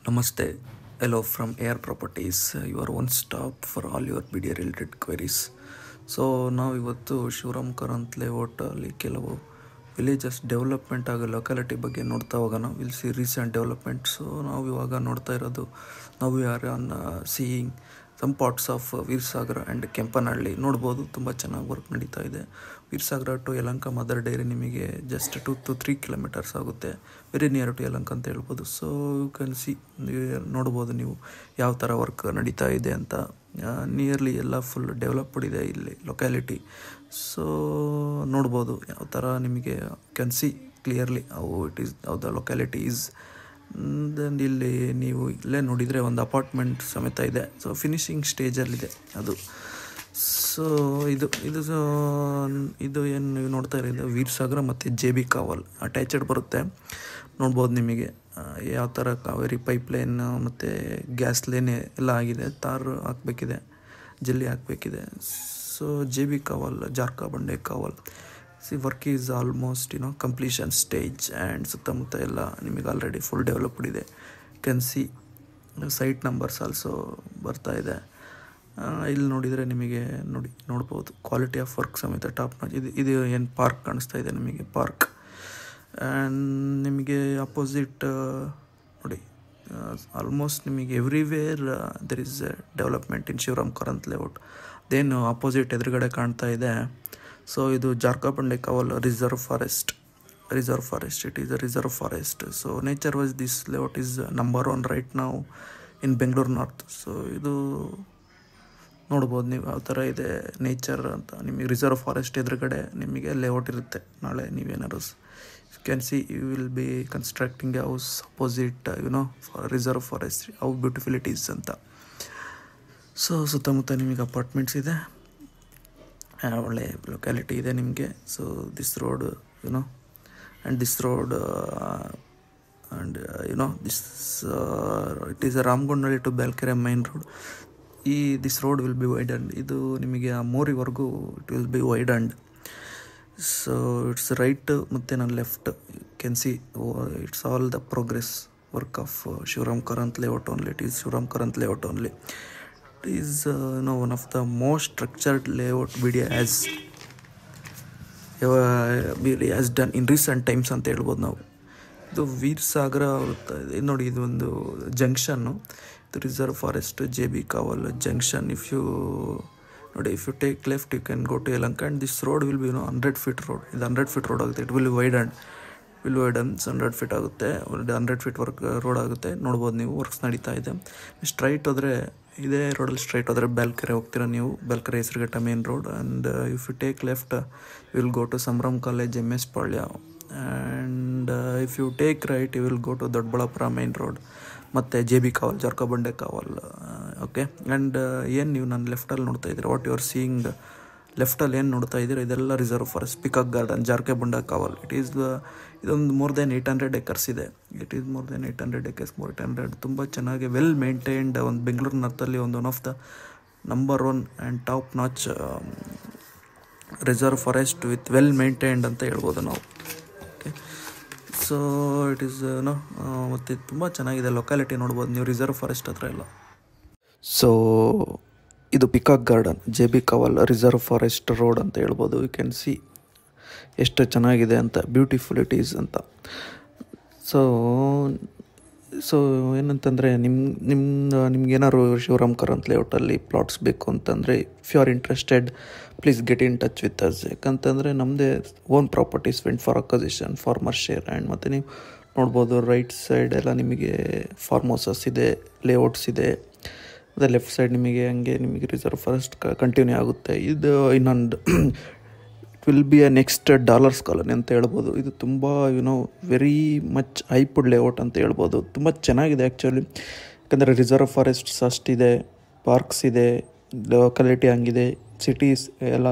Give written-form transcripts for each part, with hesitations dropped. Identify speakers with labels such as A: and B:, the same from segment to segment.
A: Namaste. Hello from Air Properties, your one stop for all your BD related queries. So ನಾವು ಇವತ್ತು Shivaram Karanth layout ಅಲ್ಲಿ ಕೆಲವು villages development ಆಗೋ locality ಬಗ್ಗೆ ನೋಡ್ತಾ ಹೋಗೋಣ. Will see recent development. So ನಾವು ಇವಾಗ ನೋಡ್ತಾ ಇರೋದು ನಾವು are on seeing some parts of Veerasagara and Kempanahalli ನೋಡ್ಬೋದು. ತುಂಬ ಚೆನ್ನಾಗಿ ವರ್ಕ್ ನಡೀತಾ ಇದೆ. Veerasagara to Yelahanka Mother Dairy ನಿಮಗೆ ಜಸ್ಟ್ 2 to 3 kilometers ಆಗುತ್ತೆ. ವೆರಿ ನಿಯರ್ ಟು ಯಲಹಂಕ ಅಂತ ಹೇಳ್ಬೋದು. ಸೊ ಯು ಕ್ಯಾನ್ ಸಿ ನೋಡ್ಬೋದು ನೀವು ಯಾವ ಥರ ವರ್ಕ್ ನಡೀತಾ ಇದೆ ಅಂತ. ನಿಯರ್ಲಿ ಎಲ್ಲ ಫುಲ್ ಡೆವಲಪ್ಡ್ ಇದೆ ಇಲ್ಲಿ ಲೊಕ್ಯಾಲಿಟಿ. ಸೊ ನೋಡ್ಬೋದು ಯಾವ ಥರ ನಿಮಗೆ can see clearly how the locality is. Then ಇಲ್ಲಿ ನೀವು ಇಲ್ಲೇ ನೋಡಿದರೆ ಒಂದು ಅಪಾರ್ಟ್ಮೆಂಟ್ ಸಮೇತ ಇದೆ. ಸೊ ಫಿನಿಶಿಂಗ್ ಸ್ಟೇಜಲ್ಲಿದೆ ಅದು. ಸೊ ಇದು ಏನು ನೀವು ನೋಡ್ತಾ ಇರೋದು ವೀರಸಾಗರ ಮತ್ತು JB ಕಾವಲ್ ಅಟ್ಯಾಚಡ್ ಬರುತ್ತೆ. ನೋಡ್ಬೋದು ನಿಮಗೆ ಯಾವ ಥರ ಕಾವೇರಿ ಪೈಪ್ಲೈನ್ ಮತ್ತು ಗ್ಯಾಸ್ ಲೈನ್ ಎಲ್ಲ ಆಗಿದೆ. ತಾರ್ ಹಾಕಬೇಕಿದೆ, ಜಲ್ಲಿ ಹಾಕಬೇಕಿದೆ. So JB Kaval, Jarakabande Kaval work is almost completion stage. And ಸುತ್ತಮುತ್ತ ಎಲ್ಲ ನಿಮಗೆ ಆಲ್ರೆಡಿ ಫುಲ್ ಡೆವಲಪ್ಡ್ ಇದೆ. Can see site numbers also ಬರ್ತಾ ಇದೆ. ಇಲ್ಲಿ ನೋಡಿದರೆ ನಿಮಗೆ ನೋಡ್ಬೋದು ಕ್ವಾಲಿಟಿ ಆಫ್ ವರ್ಕ್ ಸಮೇತ ಟಾಪ್ ನಾಚ್. ಇದು ಏನು ಪಾರ್ಕ್ ಕಾಣಿಸ್ತಾ ಇದೆ ನಿಮಗೆ, ಪಾರ್ಕ್. ಆ್ಯಂಡ್ ನಿಮಗೆ ಅಪೋಸಿಟ್ ನೋಡಿ ಆಲ್ಮೋಸ್ಟ್ ನಿಮಗೆ everywhere there is development in Shivaram Karanth layout. ಅದೇನು ಅಪೋಸಿಟ್ ಎದುರುಗಡೆ ಕಾಣ್ತಾ ಇದೆ. ಸೊ ಇದು Jarakabande Kaval reserve forest. It is a reserve forest. So nature wise this layout is number 1 right ನಾವು ಇನ್ ಬೆಂಗಳೂರು ನಾರ್ತ್. ಸೊ ಇದು ನೋಡ್ಬೋದು ನೀವು ಯಾವ ಥರ ಇದೆ ನೇಚರ್ ಅಂತ. ನಿಮಗೆ ರಿಸರ್ವ್ ಫಾರೆಸ್ಟ್ ಎದುರುಗಡೆ ನಿಮಗೆ ಲೇಔಟ್ ಇರುತ್ತೆ. ನಾಳೆ ನೀವೇನಾದ್ರು you can see you will be constructing a house opposite for reserve forest. How beautiful it is ಅಂತ. ಸೊ ಸುತ್ತಮುತ್ತ ನಿಮಗೆ ಅಪಾರ್ಟ್ಮೆಂಟ್ಸ್ ಇದೆ, ಒಳ್ಳೆ ಲೊಕ್ಯಾಲಿಟಿ ಇದೆ ನಿಮಗೆ. So this road and this road and this it is a Ramagondanahalli to Byalakere main road. This road will be widened. ಇದು ನಿಮಗೆ ಆ ಮೋರಿವರೆಗೂ it will be widened. So it's right ಮತ್ತು ನಾನು left can see it's all the progress work of Shivaram Karanth layout only. It is Shivaram Karanth layout only. It is one of the most structured layout BD has done in recent times ಅಂತ ಹೇಳ್ಬೋದು ನಾವು. ಇದು ವೀರಸಾಗರ ನೋಡಿ, ಇದು ಒಂದು junction. ಇದು reserve forest JB Kaval junction. If you take left you can go to Yelahanka. And this road will be 100 feet road. ಇದು 100 feet road ಆಗುತ್ತೆ. ಇಟ್ ವಿಲ್ ವೈಡನ್ 100 feet ಆಗುತ್ತೆ. 100 feet ವರ್ಕ್ ರೋಡ್ ಆಗುತ್ತೆ. ನೋಡ್ಬೋದು ನೀವು ವರ್ಕ್ಸ್ ನಡೀತಾ ಇದೆ. ಸ್ಟ್ರೈಟ್ ಹೋದರೆ ಇದೇ ರೋಡಲ್ಲಿ ಸ್ಟ್ರೈಟ್ ಹೋದರೆ ಬ್ಯಾಲ್ಕೆರೆ ಹೋಗ್ತೀರಾ ನೀವು. Byalakere Hesaraghatta main road. And if you take left you will go to Sambhram college MS Palya. And if you take right you will go to Doddaballapura main road ಮತ್ತು JB Kaval, Jarakabande Kaval. Okay. And ಏನು ನೀವು ನಾನು ಲೆಫ್ಟಲ್ಲಿ ನೋಡ್ತಾ ಇದ್ದೀರಾ, ವಾಟ್ ಯು ಆರ್ ಸೀಯಿಂಗ್ ಲೆಫ್ಟಲ್ಲಿ ಏನು ನೋಡ್ತಾ ಇದ್ದೀರಾ, ಇದೆಲ್ಲ ರಿಸರ್ವ್ ಫಾರೆಸ್ಟ್. ಪಿಕಾಕ್ ಗಾರ್ಡನ್, ಜಾರ್ಖಾ ಬಂಡೆ ಕಾವಲ್. ಇದೊಂದು more than 800 acres ಇದೆ. It is more than 800 acres. 800 ತುಂಬ ಚೆನ್ನಾಗಿ ವೆಲ್ ಮೇಂಟೈನ್ಡ್. ಒಂದು ಬೆಂಗಳೂರು ನಾರ್ತಲ್ಲಿ one of the number 1 and top notch reserve forest with well maintained ಅಂತ ಹೇಳ್ಬೋದು ನಾವು. ಓಕೆ. ಸೊ ಇಟ್ ಈಸ್ ಮತ್ತು ತುಂಬ ಚೆನ್ನಾಗಿದೆ ಲೊಕ್ಯಾಲಿಟಿ. ನೋಡ್ಬೋದು ನೀವು ರಿಸರ್ವ್ ಫಾರೆಸ್ಟ್ ಹತ್ರ ಎಲ್ಲ. ಸೊ ಇದು peacock garden, JB Kaval reserve forest road ಅಂತ ಹೇಳ್ಬೋದು. ಯು ಕ್ಯಾನ್ ಸಿ ಎಷ್ಟು ಚೆನ್ನಾಗಿದೆ ಅಂತ, ಬ್ಯೂಟಿಫುಲ್ ಇಟ್ ಈಸ್ ಅಂತ. ಸೊ ಏನಂತಂದರೆ ನಿಮ್ಗೇನಾದ್ರು ಶಿವರಾಮ್ ಕಾರಂತ್ ಲೇಔಟಲ್ಲಿ ಪ್ಲಾಟ್ಸ್ ಬೇಕು ಅಂತಂದರೆ if you are interested please get in touch with us. ಯಾಕಂತಂದರೆ ನಮ್ಮದೇ own properties went for acquisition, farmer share. And ಮತ್ತು ನೀವು ನೋಡ್ಬೋದು ರೈಟ್ ಸೈಡ್ ಎಲ್ಲ ನಿಮಗೆ ಫಾರ್ಮ್ ಹೌಸಸ್ ಇದೆ, ಲೇಔಟ್ಸ್ ಇದೆ. ಮತ್ತು ಲೆಫ್ಟ್ ಸೈಡ್ ನಿಮಗೆ ರಿಸರ್ವ್ ಫಾರೆಸ್ಟ್ ಕಂಟಿನ್ಯೂ ಆಗುತ್ತೆ. ಇದು ಇನ್ನೊಂದು will be A next dollars colony ಅಂತ ಹೇಳ್ಬೋದು. ಇದು ತುಂಬ ವೆರಿ ಮಚ್ ಹೈಪ್ಡ್ ಲೇಔಟ್ ಅಂತ ಹೇಳ್ಬೋದು. ತುಂಬ ಚೆನ್ನಾಗಿದೆ ಆ್ಯಕ್ಚುಲಿ. ಯಾಕಂದರೆ ರಿಸರ್ವ್ ಫಾರೆಸ್ಟ್ಸ್ ಅಷ್ಟಿದೆ, ಪಾರ್ಕ್ಸ್ ಇದೆ, ಲೊಕ್ಯಾಲಿಟಿ ಹಂಗಿದೆ. ಸಿಟೀಸ್ ಎಲ್ಲ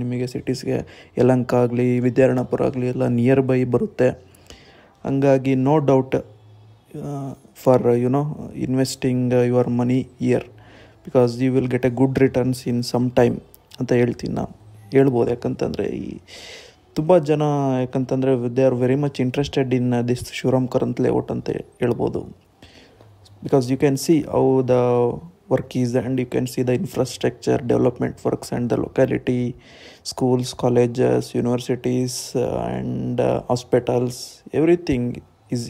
A: ನಿಮಗೆ ಸಿಟೀಸ್ಗೆ ಯಲಹಂಕ ಆಗಲಿ ವಿದ್ಯಾರಣ್ಯಪುರ ಆಗಲಿ ಎಲ್ಲ ನಿಯರ್ ಬೈ ಬರುತ್ತೆ. ಹಂಗಾಗಿ no doubt for investing your money here, because you will get a good returns in some time ಅಂತ ಹೇಳ್ಬೋದು. ಯಾಕಂತಂದರೆ ತುಂಬ ಜನ they are very much interested in this Shivaram Karanth layout ಅಂತ ಹೇಳ್ಬೋದು. because you can see how the work is, and you can see the infrastructure development works and the locality, schools, colleges, universities, and hospitals, everything is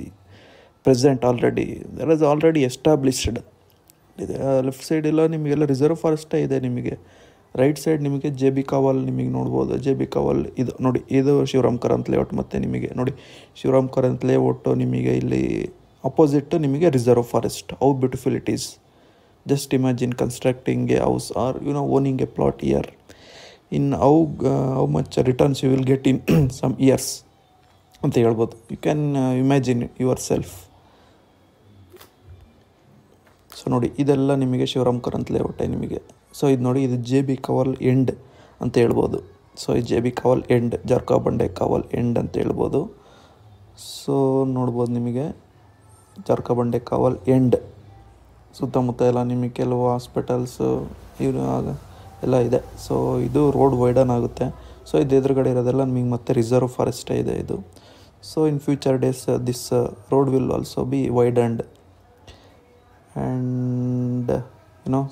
A: present already. There is already established. Left side ಎಲ್ಲ ನಿಮಗೆಲ್ಲ reserve ಫಾರೆಸ್ಟೇ ಇದೆ. ನಿಮಗೆ right side ನಿಮಗೆ J B ಕಾವಲ್ ನಿಮಗೆ ನೋಡ್ಬೋದು. J B ಕಾವಲ್ ಇದು ನೋಡಿ, ಇದು ಶಿವರಾಮ್ ಕಾರಂತ್ ಲೇಔಟ್. ಮತ್ತು ನಿಮಗೆ ನೋಡಿ ಶಿವರಾಮ್ ಕಾರಂತ್ ಲೇಔಟು ನಿಮಗೆ ಇಲ್ಲಿ ಅಪೋಸಿಟ್ ನಿಮಗೆ reserve forest. How beautiful it is. Just imagine constructing a house or owning a plot here in how much returns you will get in some years ಅಂತ ಹೇಳ್ಬೋದು. You can imagine yourself. So ನೋಡಿ, ಇದೆಲ್ಲ ನಿಮಗೆ ಶಿವರಾಮ್ ಕಾರಂತ್ ಲೇಔಟೇ ನಿಮಗೆ. So ಇದು ನೋಡಿ, ಇದು J B ಕಾವಲ್ end ಅಂತ ಹೇಳ್ಬೋದು. ಸೊ ಈ ಜೆ ಬಿ ಕಾವಲ್ ಎಂಡ್, ಜಾರ್ಖಾ ಬಂಡೆ ಕಾವಲ್ ಎಂಡ್ ಅಂತ ಹೇಳ್ಬೋದು. ಸೊ ನೋಡ್ಬೋದು ನಿಮಗೆ ಜಾರ್ಖಾ ಬಂಡೆ ಕಾವಲ್ ಎಂಡ್. ಸುತ್ತಮುತ್ತ ಎಲ್ಲ ನಿಮಗೆ ಕೆಲವು ಹಾಸ್ಪಿಟಲ್ಸು ಎಲ್ಲ ಇದೆ. ಸೊ ಇದು ರೋಡ್ ವೈಡನ್ ಆಗುತ್ತೆ. ಸೊ ಇದು ಎದುರುಗಡೆ ಇರೋದೆಲ್ಲ ನಿಮಗೆ ಮತ್ತೆ ರಿಸರ್ವ್ ಫಾರೆಸ್ಟೇ ಇದೆ ಇದು. So in future days this road will also be widened. And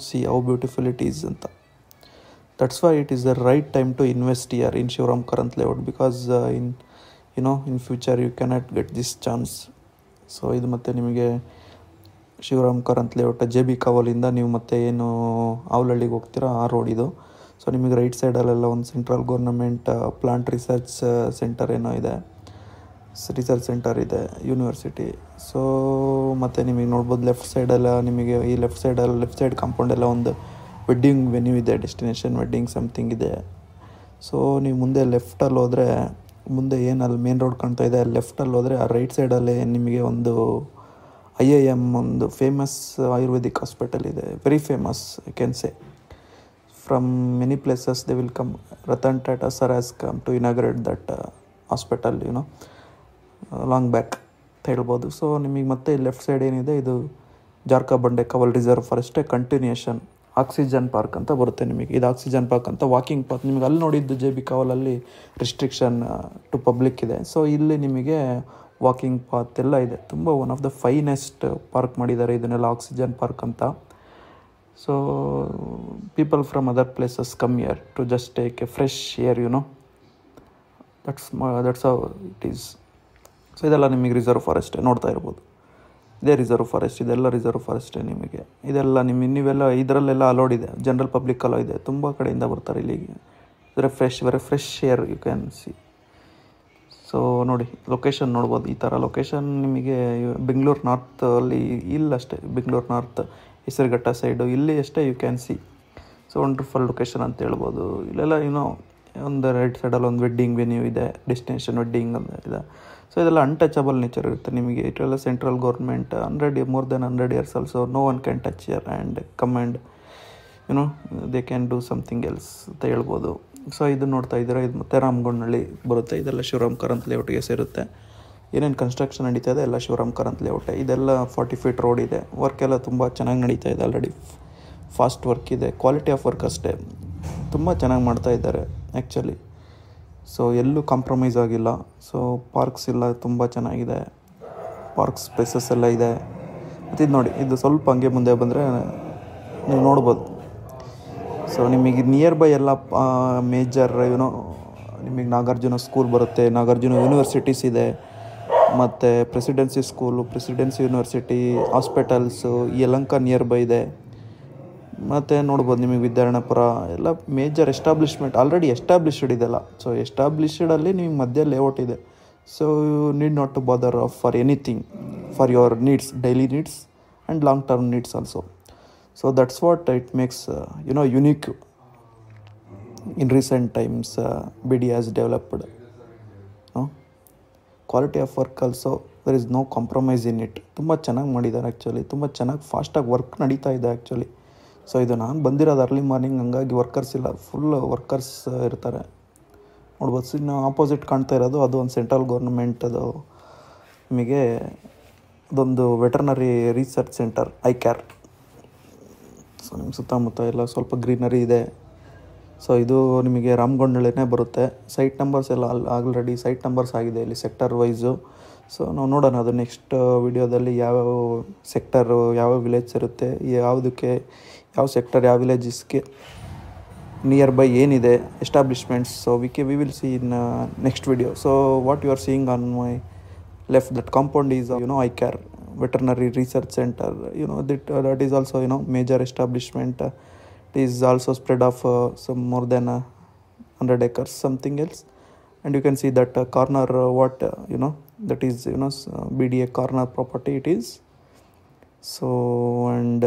A: see how beautiful it is anta. That's why it is the right time to invest here in Shivram Karanth layout, because in future you cannot get this chance. So idu matte nimage Shivram Karanth layout J B ಕಾವಲಿಂದ ನೀವು ಮತ್ತೆ ಏನು ಆವಲಹಳ್ಳಿಗೆ ಹೋಗ್ತೀರಾ ಆ road ಇದು. So ನಿಮಗೆ right ಸೈಡಲ್ಲೆಲ್ಲ ಒಂದು central government plant research centre ಏನೋ ಇದೆ, ರಿಸರ್ಚ್ ಸೆಂಟರ್ ಇದೆ, ಯೂನಿವರ್ಸಿಟಿ. ಸೊ ಮತ್ತು ನಿಮಗೆ ನೋಡ್ಬೋದು ಲೆಫ್ಟ್ ಸೈಡೆಲ್ಲ ನಿಮಗೆ ಈ ಲೆಫ್ಟ್ ಸೈಡ್ ಕಾಂಪೌಂಡೆಲ್ಲ ಒಂದು ವೆಡ್ಡಿಂಗ್ ವೆನ್ಯೂ ಇದೆ, ಡೆಸ್ಟಿನೇಷನ್ ವೆಡ್ಡಿಂಗ್ ಸಮಥಿಂಗ್ ಇದೆ. ಸೊ ನೀವು ಮುಂದೆ ಲೆಫ್ಟಲ್ಲಿ ಹೋದರೆ, ಮುಂದೆ ಏನು ಅಲ್ಲಿ ಮೇನ್ ರೋಡ್ ಕಾಣ್ತಾ ಇದೆ, ಲೆಫ್ಟಲ್ಲಿ ಹೋದರೆ ಆ ರೈಟ್ ಸೈಡಲ್ಲಿ ನಿಮಗೆ ಒಂದು IIM ಒಂದು ಫೇಮಸ್ ಆಯುರ್ವೇದಿಕ್ ಹಾಸ್ಪಿಟಲ್ ಇದೆ. Very famous, I can say. From many places they will come. Ratan Tata sir has come to inaugurate that hospital long back ಅಂತ ಹೇಳ್ಬೋದು. ಸೊ ನಿಮಗೆ ಮತ್ತೆ ಲೆಫ್ಟ್ ಸೈಡ್ ಏನಿದೆ, ಇದು ಜಾರ್ಖಾ ಬಂಡೆ ಕಾವಲ್ ರಿಸರ್ವ್ ಫಾರೆಸ್ಟೇ ಕಂಟಿನ್ಯೂಷನ್. ಆಕ್ಸಿಜನ್ ಪಾರ್ಕ್ ಅಂತ ಬರುತ್ತೆ ನಿಮಗೆ. ಇದು ಆಕ್ಸಿಜನ್ ಪಾರ್ಕ್ ಅಂತ ವಾಕಿಂಗ್ ಪಾತ್. ನಿಮಗೆ ಅಲ್ಲಿ ನೋಡಿದ್ದು ಜೆ ಬಿ ಕಾವಲಲ್ಲಿ ರಿಸ್ಟ್ರಿಕ್ಷನ್ ಟು ಪಬ್ಲಿಕ್ ಇದೆ. ಸೊ ಇಲ್ಲಿ ನಿಮಗೆ ವಾಕಿಂಗ್ ಪಾತ್ ಎಲ್ಲ ಇದೆ. ತುಂಬ one of the finest park ಮಾಡಿದ್ದಾರೆ ಇದನ್ನೆಲ್ಲ, ಆಕ್ಸಿಜನ್ ಪಾರ್ಕ್ ಅಂತ. So people from other places come here to just take a fresh air. That's how it is. So ಇದೆಲ್ಲ ನಿಮಗೆ ರಿಸರ್ವ್ ಫಾರೆಸ್ಟೇ ನೋಡ್ತಾ ಇರ್ಬೋದು. ಇದೇ ರಿಸರ್ವ್ ಫಾರೆಸ್ಟ್, ಇದೆಲ್ಲ ರಿಸರ್ವ್ ಫಾರೆಸ್ಟೇ ನಿಮಗೆ. ಇದೆಲ್ಲ ನೀವೆಲ್ಲ ಇದರಲ್ಲೆಲ್ಲ ಅಲೋಡ್ ಇದೆ, ಜನರಲ್ ಪಬ್ಲಿಕ್ ಅಲೋ ಇದೆ. ತುಂಬ ಕಡೆಯಿಂದ ಬರ್ತಾರೆ ಇಲ್ಲಿಗೆ. Very fresh air you can see. So ನೋಡಿ, ಲೊಕೇಶನ್ ನೋಡ್ಬೋದು. ಈ ಥರ ಲೊಕೇಶನ್ ನಿಮಗೆ ಬೆಂಗಳೂರು ನಾರ್ತಲ್ಲಿ ಇಲ್ಲಷ್ಟೇ. ಬೆಂಗಳೂರು ನಾರ್ತ್ ಹೆಸರುಘಟ್ಟ ಸೈಡು ಇಲ್ಲಿ ಅಷ್ಟೇ you can see. So wonderful location ಅಂತ ಹೇಳ್ಬೋದು. ಇಲ್ಲೆಲ್ಲ ಒಂದು ರೈಟ್ ಸೈಡಲ್ಲಿ ಒಂದು ವೆಡ್ಡಿಂಗ್ ವೆನ್ಯೂ ಇದೆ, ಡೆಸ್ಟಿನೇಷನ್ ವೆಡ್ಡಿಂಗ್ ಅಂತ ಇದೆ. ಸೊ ಇದೆಲ್ಲ ಅನ್ಟಚಬಲ್ ನೇಚರ್ ಇರುತ್ತೆ ನಿಮಗೆ. ಇದೆಲ್ಲ central government more than 100 years also no one can touch here and come and they can do something else ಅಂತ ಹೇಳ್ಬೋದು. ಸೊ ಇದು ನೋಡ್ತಾ ಇದ್ದೀರಾ, ಇದು ಮತ್ತೆ ರಾಮಗೊಂಡನಹಳ್ಳಿ ಬರುತ್ತೆ. ಇದೆಲ್ಲ ಶಿವರಾಮ್ ಕಾರಂತ್ ಲೇಔಟ್ಗೆ ಸೇರುತ್ತೆ. ಏನೇನು ಕನ್ಸ್ಟ್ರಕ್ಷನ್ ನಡೀತಾ ಇದೆ ಎಲ್ಲ ಶಿವರಾಮ್ ಕಾರಂತ್ ಲೇಔಟೇ. ಇದೆಲ್ಲ 40 feet ರೋಡ್ ಇದೆ. ವರ್ಕ್ ಎಲ್ಲ ತುಂಬ ಚೆನ್ನಾಗಿ ನಡೀತಾ ಇದೆ. ಆಲ್ರೆಡಿ ಫಾಸ್ಟ್ ವರ್ಕ್ ಇದೆ. ಕ್ವಾಲಿಟಿ ಆಫ್ ವರ್ಕ್ ಅಷ್ಟೇ, ತುಂಬ ಚೆನ್ನಾಗಿ ಮಾಡ್ತಾ ಇದ್ದಾರೆ ಆ್ಯಕ್ಚುಲಿ. ಸೊ ಎಲ್ಲೂ ಕಾಂಪ್ರಮೈಸ್ ಆಗಿಲ್ಲ. ಸೊ ಪಾರ್ಕ್ಸ್ ಎಲ್ಲ ತುಂಬ ಚೆನ್ನಾಗಿದೆ. ಪಾರ್ಕ್ಸ್ ಸ್ಪೇಸಸ್ ಎಲ್ಲ ಇದೆ. ಮತ್ತು ಇದು ನೋಡಿ, ಇದು ಸ್ವಲ್ಪ ಹಂಗೆ ಮುಂದೆ ಬಂದರೆ ನೀವು ನೋಡ್ಬೋದು. ಸೊ ನಿಮಗೆ ನಿಯರ್ ಬೈ ಎಲ್ಲ ಮೇಜರ್ ನಿಮಗೆ ನಾಗಾರ್ಜುನ ಸ್ಕೂಲ್ ಬರುತ್ತೆ, ನಾಗಾರ್ಜುನ ಯೂನಿವರ್ಸಿಟೀಸ್ ಇದೆ, ಮತ್ತು presidency school, presidency university, hospitals, Yelahanka near by ಇದೆ. ಮತ್ತು ನೋಡ್ಬೋದು ನಿಮಗೆ ವಿದ್ಯಾರಣ್ಯಪುರ ಎಲ್ಲ ಮೇಜರ್ ಎಸ್ಟಾಬ್ಲಿಷ್ಮೆಂಟ್ ಆಲ್ರೆಡಿ ಎಸ್ಟಾಬ್ಲಿಷ್ಡ್ ಇದೆಲ್ಲ. ಸೊ ಎಸ್ಟಾಬ್ಲಿಷ್ಡಲ್ಲಿ ನಿಮಗೆ ಮಧ್ಯೆ ಲೇಔಟ್ ಇದೆ. So you need not to bother for anything, for your needs, daily needs and long term needs also. So that's what it makes unique. In recent times BD has developed quality of work also. There is no compromise in it. ತುಂಬ ಚೆನ್ನಾಗಿ ಮಾಡಿದ್ದಾರೆ actually. ತುಂಬ ಚೆನ್ನಾಗಿ ಫಾಸ್ಟಾಗಿ work ನಡೀತಾ ಇದೆ actually. So ಇದು ನಾನು ಬಂದಿರೋದು ಅರ್ಲಿ ಮಾರ್ನಿಂಗ್, ಹಂಗಾಗಿ ವರ್ಕರ್ಸ್ ಇಲ್ಲ, ಫುಲ್ ವರ್ಕರ್ಸ್ ಇರ್ತಾರೆ ನೋಡ್ಬೋದು. ಸೊ ಇನ್ನು ಆಪೋಸಿಟ್ ಕಾಣ್ತಾ ಇರೋದು ಅದು ಒಂದು ಸೆಂಟ್ರಲ್ ಗೌರ್ಮೆಂಟದು ನಿಮಗೆ ಅದೊಂದು ವೆಟರ್ನರಿ ರಿಸರ್ಚ್ ಸೆಂಟರ್, ಐಕ್ಯಾರ್. ಸೊ ನಿಮ್ಮ ಸುತ್ತಮುತ್ತ ಎಲ್ಲ ಸ್ವಲ್ಪ ಗ್ರೀನರಿ ಇದೆ. ಸೊ ಇದು ನಿಮಗೆ ರಾಮಗೊಂಡನಹಳ್ಳಿನೇ ಬರುತ್ತೆ. ಸೈಟ್ ನಂಬರ್ಸ್ ಎಲ್ಲ ಆಲ್ರೆಡಿ ಸೈಟ್ ನಂಬರ್ಸ್ ಆಗಿದೆ ಇಲ್ಲಿ ಸೆಕ್ಟರ್ ವೈಸು. ಸೊ ನಾವು ನೋಡೋಣ ಅದು ನೆಕ್ಸ್ಟ್ ವಿಡಿಯೋದಲ್ಲಿ ಯಾವ್ಯಾವ ಸೆಕ್ಟರು ಯಾವ ವಿಲೇಜ್ ಇರುತ್ತೆ, ಯಾವುದಕ್ಕೆ ಯಾವ ಸೆಕ್ಟರ್ ಯಾವ ವಿಲೇಜಸ್ಗೆ ನಿಯರ್ ಬೈ ಏನಿದೆ establishments. So we will see in next video. So what you are seeing on my left, that compound is ICAR veterinary research center. That is also major establishment. It is also spread of some more than 100 acres something else. And you can see that corner that is BDA corner property it is. So and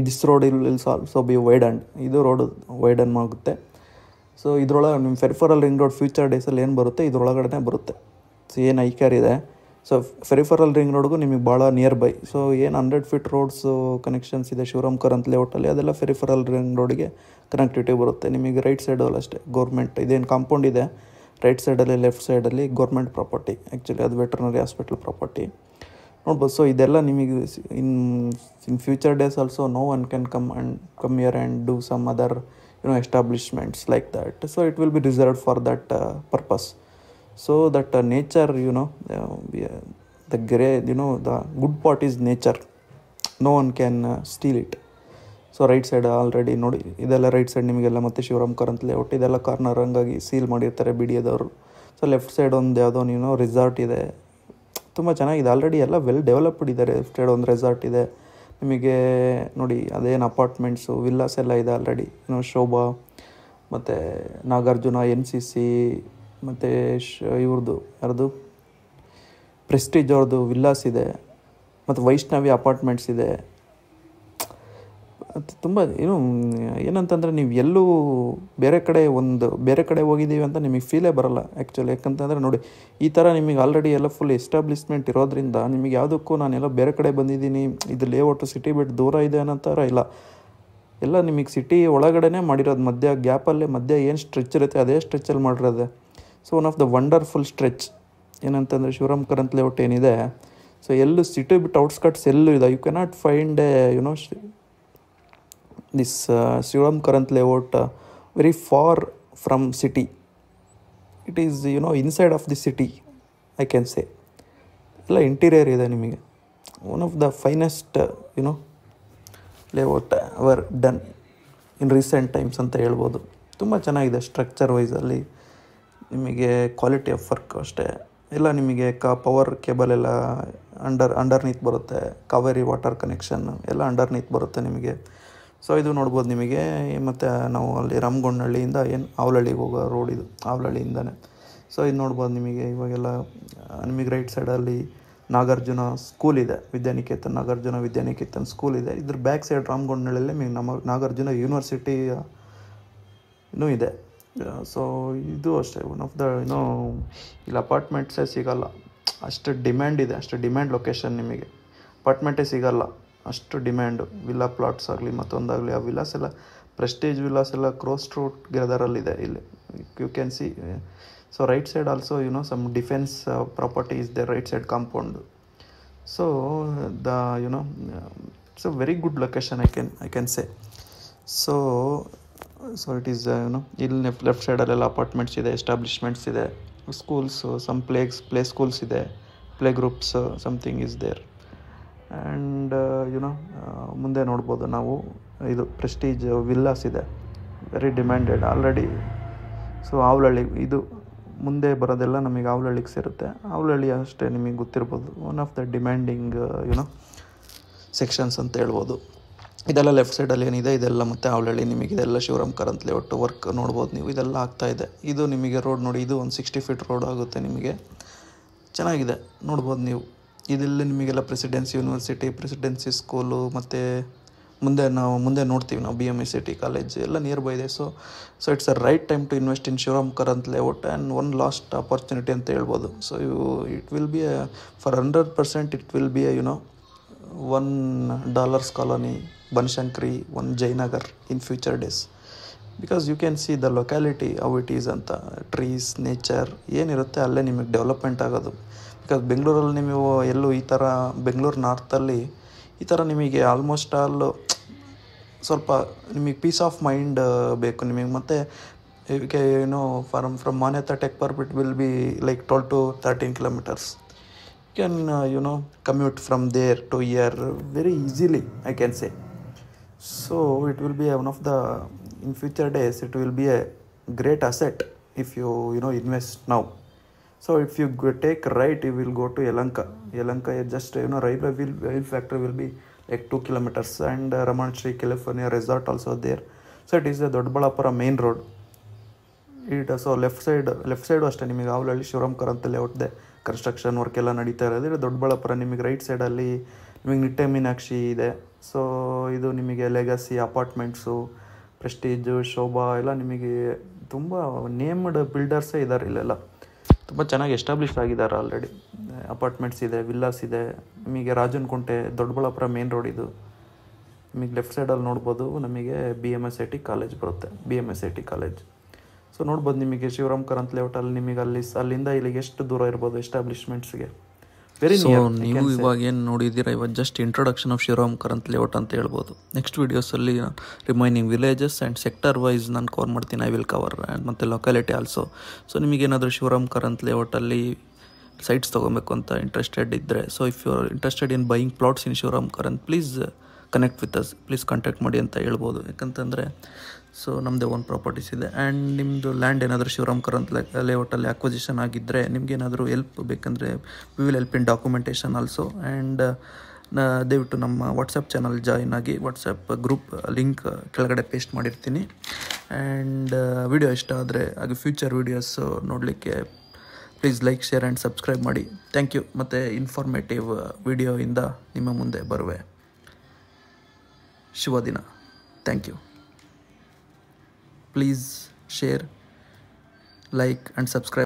A: this road will also be widened. Idu road widen ಆಗುತ್ತೆ. So ಇದ್ರೊಳಗೆ ನಿಮ್ಮ peripheral ring road future ಡೇಸಲ್ಲಿ ಏನು ಬರುತ್ತೆ ಇದ್ರೊಳಗಡೆ ಬರುತ್ತೆ. So ಏನು ICAR ಇದೆ, ಸೊ ಫೆರಿಫರಲ್ ರಿಂಗ್ ರೋಡ್ಗೂ ನಿಮಗೆ ಭಾಳ ನಿಯರ್ ಬೈ. ಸೊ ಏನು 100 ಫೀಟ್ ರೋಡ್ಸು ಕನೆಕ್ಷನ್ಸ್ ಇದೆ ಶಿವರಾಮ್ ಕಾರಂತ್ ಲೇಔಟಲ್ಲಿ, ಅದೆಲ್ಲ ಫೆರಿಫರಲ್ ರಿಂಗ್ ರೋಡಿಗೆ ಕನೆಕ್ಟಿವಿಟಿ ಬರುತ್ತೆ. ನಿಮಗೆ ರೈಟ್ ಸೈಡಲ್ಲಿ ಅಷ್ಟೇ ಗೌರ್ಮೆಂಟ್ ಇದೇನು ಕಾಂಪೌಂಡ್ ಇದೆ, ರೈಟ್ ಸೈಡಲ್ಲಿ ಲೆಫ್ಟ್ ಸೈಡಲ್ಲಿ ಗೌರ್ಮೆಂಟ್ ಪ್ರಾಪರ್ಟಿ, ಆ್ಯಕ್ಚುಲಿ ಅದು ವೆಟರ್ನರಿ ಹಾಸ್ಪಿಟಲ್ ಪ್ರಾಪರ್ಟಿ ನೋಡ್ಬೋದು. ಸೊ ಇದೆಲ್ಲ ನಿಮಗೆ in future days also no one can come here and do some other establishments like that. So it will be reserved for that purpose. So that nature, the good part is nature. No one can steal it. So right side already ನೋಡಿ, ಇದೆಲ್ಲ right side ನಿಮಗೆಲ್ಲ ಮತ್ತು Shivaram Karanth layout ಇದೆಲ್ಲ corner ಹಂಗಾಗಿ seal ಮಾಡಿರ್ತಾರೆ BDAದವರು. So left side ಒಂದು ಯಾವುದೋ resort ಇದೆ, ತುಂಬ ಚೆನ್ನಾಗಿದೆ, ಆಲ್ರೆಡಿ ಎಲ್ಲ ವೆಲ್ ಡೆವಲಪ್ಡ್ ಇದೆ. ಲೆಫ್ಟ್ ಸೈಡ್ ಒಂದು ರೆಸಾರ್ಟ್ ಇದೆ ನಿಮಗೆ ನೋಡಿ, ಅದೇನು ಅಪಾರ್ಟ್ಮೆಂಟ್ಸು ವಿಲ್ಲಾಸ್ ಎಲ್ಲ ಇದೆ ಆಲ್ರೆಡಿ. ಶೋಭಾ ಮತ್ತು ನಾಗಾರ್ಜುನ NCC ಮತ್ತು ಇವ್ರದ್ದು ಯಾರ್ದು ಪ್ರೆಸ್ಟೀಜ್ ಅವ್ರದ್ದು ವಿಲ್ಲಾಸ್ ಇದೆ, ಮತ್ತು ವೈಷ್ಣವಿ ಅಪಾರ್ಟ್ಮೆಂಟ್ಸ್ ಇದೆ. ತುಂಬ ಏನಂತಂದರೆ ನೀವು ಎಲ್ಲೂ ಬೇರೆ ಕಡೆ ಹೋಗಿದ್ದೀವಿ ಅಂತ ನಿಮಗೆ ಫೀಲೇ ಬರೋಲ್ಲ ಆ್ಯಕ್ಚುಲಿ. ಯಾಕಂತಂದರೆ ನೋಡಿ, ಈ ಥರ ನಿಮಗೆ ಆಲ್ರೆಡಿ ಎಲ್ಲ ಫುಲ್ ಎಸ್ಟಾಬ್ಲಿಷ್ಮೆಂಟ್ ಇರೋದ್ರಿಂದ ನಿಮಗೆ ಯಾವುದಕ್ಕೂ ನಾನೆಲ್ಲ ಬೇರೆ ಕಡೆ ಬಂದಿದ್ದೀನಿ, ಇದು ಲೇಔಟು ಸಿಟಿ ಬಿಟ್ಟು ದೂರ ಇದೆ ಅನ್ನೋ ಥರ ಇಲ್ಲ. ಎಲ್ಲ ನಿಮಗೆ ಸಿಟಿ ಒಳಗಡೆ ಮಾಡಿರೋದು, ಮಧ್ಯ ಏನು ಸ್ಟ್ರೆಚ್ ಇರುತ್ತೆ ಅದೇ ಸ್ಟ್ರೆಚ್ಚಲ್ಲಿ ಮಾಡಿರೋದೆ. So one of the wonderful stretch ಏನಂತಂದರೆ ಶಿವರಾಮ್ ಕಾರಂತ್ ಲೇಔಟ್ ಏನಿದೆ, ಸೊ ಎಲ್ಲೂ ಸಿಟಿ ಬಿಟ್ಟು ಔಟ್ಸ್ಕಟ್ಸ್ ಎಲ್ಲೂ ಇದೆ. You cannot find this Shivam Karanth layout very far from city. It is inside of the city, I can say. ಎಲ್ಲ ಇಂಟೀರಿಯರ್ ಇದೆ ನಿಮಗೆ. One of the finest layout our done in recent times ಅಂತ ಹೇಳ್ಬೋದು. ತುಂಬ ಚೆನ್ನಾಗಿದೆ structure ವೈಸಲ್ಲಿ, ನಿಮಗೆ quality of work ಅಷ್ಟೇ. ಎಲ್ಲ ನಿಮಗೆ ಪವರ್ ಕೇಬಲ್ ಎಲ್ಲ ಅಂಡರ್ನೀತ್ ಬರುತ್ತೆ, ಕಾವೇರಿ ವಾಟರ್ ಕನೆಕ್ಷನ್ ಎಲ್ಲ ಅಂಡರ್ನೀತ್ ಬರುತ್ತೆ ನಿಮಗೆ. ಸೊ ಇದು ನೋಡ್ಬೋದು ನಿಮಗೆ. ಮತ್ತು ನಾವು ಅಲ್ಲಿ ರಾಮಗೊಂಡನಹಳ್ಳಿಯಿಂದ ಏನು ಆವಲಹಳ್ಳಿಗೆ ಹೋಗೋ ರೋಡ್ ಇದು, ಆವಲಹಳ್ಳಿಯಿಂದನೇ. ಸೊ ಇದು ನೋಡ್ಬೋದು ನಿಮಗೆ. ಇವಾಗೆಲ್ಲ ನಿಮಗೆ ರೈಟ್ ಸೈಡಲ್ಲಿ ನಾಗಾರ್ಜುನ ಸ್ಕೂಲ್ ಇದೆ, ನಾಗಾರ್ಜುನ ವಿದ್ಯಾನಿಕೇತನ್ ಸ್ಕೂಲ್ ಇದೆ. ಇದ್ರ ಬ್ಯಾಕ್ ಸೈಡ್ ರಾಮಗೊಂಡನಹಳ್ಳಿಯಲ್ಲಿ ನಾಗಾರ್ಜುನ ಯೂನಿವರ್ಸಿಟಿ ಇದೆ. ಸೊ ಇದು ಅಷ್ಟೇ ಒನ್ ಆಫ್ ದ ಇಲ್ಲಿ ಅಪಾರ್ಟ್ಮೆಂಟ್ಸೇ ಸಿಗೋಲ್ಲ, ಅಷ್ಟು ಡಿಮ್ಯಾಂಡ್ ಇದೆ, ಅಷ್ಟು ಡಿಮ್ಯಾಂಡ್ ಲೊಕೇಶನ್. ನಿಮಗೆ ಅಪಾರ್ಟ್ಮೆಂಟೇ ಸಿಗೋಲ್ಲ, ಅಷ್ಟು ಡಿಮ್ಯಾಂಡು. ವಿಲ್ಲಾ ಪ್ಲಾಟ್ಸ್ ಆಗಲಿ ಮತ್ತೊಂದಾಗಲಿ, ಆ ವಿಲ್ಲಾಸ್ ಎಲ್ಲ ಪ್ರೆಸ್ಟೇಜ್ ವಿಲ್ಲಾಸ್ ಎಲ್ಲ ಕ್ರಾಸ್ ರೋಡ್ ಗೆದರಲ್ಲಿದೆ ಇಲ್ಲಿ, you can see. So right side also some defence property is the right side compound. So it's a very good location I can say. So it is ಇಲ್ಲಿ left ಸೈಡಲ್ಲೆಲ್ಲ apartments ಇದೆ, establishments ಇದೆ, schools, some play schools ಇದೆ, play groups something is there. And ಮುಂದೆ ನೋಡ್ಬೋದು ನಾವು, ಇದು prestige villas ಇದೆ, very demanded already. So Avalahalli ಇದು ಮುಂದೆ ಬರೋದೆಲ್ಲ ನಮಗೆ ಆವಲಹಳ್ಳಿಗೆ ಸೇರುತ್ತೆ. ಆವಲಹಳ್ಳಿ ಅಷ್ಟೇ ನಿಮಗೆ ಗೊತ್ತಿರ್ಬೋದು, one of the demanding sections ಅಂತ ಹೇಳ್ಬೋದು. ಇದೆಲ್ಲ ಲೆಫ್ಟ್ ಸೈಡಲ್ಲಿ ಏನಿದೆ ಇದೆಲ್ಲ ಮತ್ತು ಆವಲಹಳ್ಳಿ. ನಿಮಗೆ ಇದೆಲ್ಲ ಶಿವರಾಮ್ ಕಾರಂತ್ ಲೇಔಟ್ ವರ್ಕ್ ನೋಡ್ಬೋದು ನೀವು, ಇದೆಲ್ಲ ಆಗ್ತಾಯಿದೆ. ಇದು ನಿಮಗೆ ರೋಡ್ ನೋಡಿ, ಇದು ಒಂದು 60 ಫೀಟ್ ರೋಡ್ ಆಗುತ್ತೆ ನಿಮಗೆ, ಚೆನ್ನಾಗಿದೆ ನೋಡ್ಬೋದು ನೀವು. ಇದೆಲ್ಲ ನಿಮಗೆಲ್ಲ ಪ್ರೆಸಿಡೆನ್ಸಿ ಯೂನಿವರ್ಸಿಟಿ, ಪ್ರೆಸಿಡೆನ್ಸಿ ಸ್ಕೂಲು, ಮತ್ತು ಮುಂದೆ ನೋಡ್ತೀವಿ ನಾವು BMSCT ಕಾಲೇಜ್ ಎಲ್ಲ ನಿಯರ್ ಬೈ ಇದೆ. So it's a right time to invest in Shivaram Karanth layout and one last opportunity ಅಂತ ಹೇಳ್ಬೋದು. So it will be for 100% it will be $1 colony, Banashankari, ಒಂದು Jayanagar in future days. Because you can see the locality how it is ಅಂತ, trees, nature ಏನಿರುತ್ತೆ ಅಲ್ಲೇ ನಿಮಗೆ development ಆಗೋದು. Because ಬೆಂಗಳೂರಲ್ಲಿ ನೀವು ಎಲ್ಲೂ ಈ ಥರ, ಬೆಂಗಳೂರು ನಾರ್ತಲ್ಲಿ ಈ ಥರ ನಿಮಗೆ ಆಲ್ಮೋಸ್ಟ್ ಆಲ್ ಸ್ವಲ್ಪ ನಿಮಗೆ ಪೀಸ್ ಆಫ್ ಮೈಂಡ್ ಬೇಕು ನಿಮಗೆ. ಮತ್ತು from Manyata Tech Park it will be like 12 to 13 kilometers. You can commute from there to here very easily, I can say. So it will be one of the, in future days it will be a great asset if you invest now. So if you take right, you will go to Yelahanka just railway wheel factory will be like 2 kilometers, and Ramanshri California resort also there. So it is a Dodballapura main road. It so left side ಅಷ್ಟೇ ನಿಮಗೆ Avalahalli Shivaram Karanth ಲೇಔಟ್ದೆ construction work ಎಲ್ಲ ನಡೀತಾ ಇರೋದು. ದೊಡ್ಡಬಳ್ಳಾಪುರ ನಿಮಗೆ right ಸೈಡಲ್ಲಿ ನಿಮಗೆ ನಿಟ್ಟೆ ಮೀನಾಕ್ಷಿ ಇದೆ. So ಇದು ನಿಮಗೆ ಲೆಗಸಿ ಅಪಾರ್ಟ್ಮೆಂಟ್ಸು, ಪ್ರೆಸ್ಟೀಜು, ಶೋಭಾ ಎಲ್ಲ ನಿಮಗೆ ತುಂಬ ನೇಮ್ಡ್ ಬಿಲ್ಡರ್ಸೇ ಇದ್ದಾರೆ ಇಲ್ಲೆಲ್ಲ. ತುಂಬ ಚೆನ್ನಾಗಿ ಎಸ್ಟಾಬ್ಲಿಷ್ ಆಗಿದ್ದಾರೆ ಆಲ್ರೆಡಿ. ಅಪಾರ್ಟ್ಮೆಂಟ್ಸ್ ಇದೆ, ವಿಲ್ಲಾಸ್ ಇದೆ. ನಿಮಗೆ ರಾಜನಕುಂಟೆ ದೊಡ್ಡಬಳ್ಳಾಪುರ ಮೇನ್ ರೋಡ್ ಇದು. ನಿಮಗೆ ಲೆಫ್ಟ್ ಸೈಡಲ್ಲಿ ನೋಡ್ಬೋದು ನಮಗೆ BMSIT ಕಾಲೇಜ್ ಬರುತ್ತೆ, BMSIT ಕಾಲೇಜ್. ಸೊ ನೋಡ್ಬೋದು ನಿಮಗೆ ಶಿವರಾಮ್ ಕಾರಂತ್ ಲೇಔಟಲ್ಲಿ ನಿಮಗೆ ಅಲ್ಲಿಂದ ಇಲ್ಲಿಗೆ ಎಷ್ಟು ದೂರ ಇರ್ಬೋದು ಎಸ್ಟಾಬ್ಲಿಷ್ಮೆಂಟ್ಸ್ಗೆ. ನೀವು ಇವಾಗ ಏನು ನೋಡಿದ್ದೀರಾ ಇವಾಗ just introduction of Shivaram Karanth layout ಅಂತ ಹೇಳ್ಬೋದು. ನೆಕ್ಸ್ಟ್ ವೀಡಿಯೋಸಲ್ಲಿ remaining villages and sector wise ನಾನು ಕವರ್ ಮಾಡ್ತೀನಿ. ಐ ವಿಲ್ ಕವರ್ ಆ್ಯಂಡ್ ಮತ್ತು ಲೊಕ್ಯಾಲಿಟಿ ಆಲ್ಸೋ. ಸೊ ನಿಮಗೇನಾದರೂ ಶಿವರಾಮ್ ಕಾರಂತ್ ಲೇಔಟಲ್ಲಿ ಸೈಟ್ಸ್ ತೊಗೊಬೇಕು ಅಂತ ಇಂಟ್ರೆಸ್ಟೆಡ್ ಇದ್ದರೆ, so if you are interested in buying plots in Shivaram Karanth, please connect with us, please contact ಮಾಡಿ ಅಂತ ಹೇಳ್ಬೋದು. ಯಾಕಂತಂದರೆ ಸೊ ನಮ್ಮದೇ ಓನ್ ಪ್ರಾಪರ್ಟೀಸ್ ಇದೆ. ಆ್ಯಂಡ್ ನಿಮ್ಮದು ಲ್ಯಾಂಡ್ ಏನಾದರೂ ಶಿವರಾಮ್ ಕಾರಂತ್ ಲೇಔಟಲ್ಲಿ ಅಕ್ವಿಸಿಷನ್ ಆಗಿದ್ದರೆ, ನಿಮಗೇನಾದರೂ ಹೆಲ್ಪ್ ಬೇಕಂದರೆ we will help in documentation also. And ದಯವಿಟ್ಟು ನಮ್ಮ ವಾಟ್ಸಪ್ ಚಾನಲ್ ಜಾಯಿನ್ ಆಗಿ, ವಾಟ್ಸಪ್ ಗ್ರೂಪ್ ಲಿಂಕ್ ಕೆಳಗಡೆ ಪೇಸ್ಟ್ ಮಾಡಿರ್ತೀನಿ. ಆ್ಯಂಡ್ ವಿಡಿಯೋ ಇಷ್ಟ ಆದರೆ ಹಾಗೆ ಫ್ಯೂಚರ್ ವೀಡಿಯೋಸ್ ನೋಡಲಿಕ್ಕೆ please like, share and subscribe ಮಾಡಿ. Thank you. ಮತ್ತು ಇನ್ಫಾರ್ಮೇಟಿವ್ ವಿಡಿಯೋಯಿಂದ ನಿಮ್ಮ ಮುಂದೆ ಬರುವೆ. ಶುಭ ದಿನ. Thank you. Please share, like and subscribe.